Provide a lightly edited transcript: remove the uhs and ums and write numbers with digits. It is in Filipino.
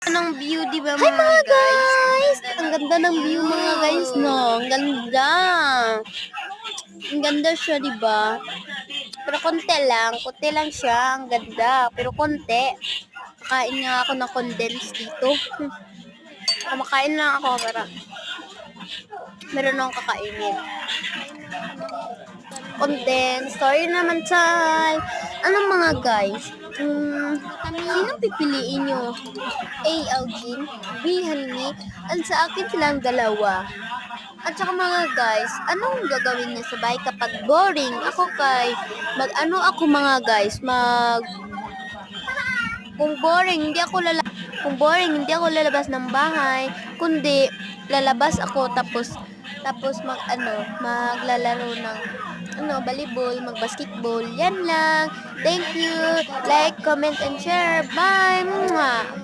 Ng view, di ba Hi mga mga guys? guys! Ang ganda ng view mga guys, no? Ang ganda. Ang ganda siya, di ba? Pero konti lang siya. Ang ganda, pero konti. Kakain nga ako ng condensed dito. Kumakain lang ako para meron akong kakainin. Condensed. Sorry naman, Chay. Anong mga guys? Sino pipiliin nyo? A. Algin, B. Halini, at sa akin silang dalawa. At saka mga guys, anong gagawin niyo sa bahay kapag boring? Ako mag-ano ako mga guys, kung boring, hindi ako lalabas ng bahay, kundi lalabas ako tapos maglalaro ng volleyball, mag-basketball. Yan lang. Thank you. Like, comment, and share. Bye. Mwah.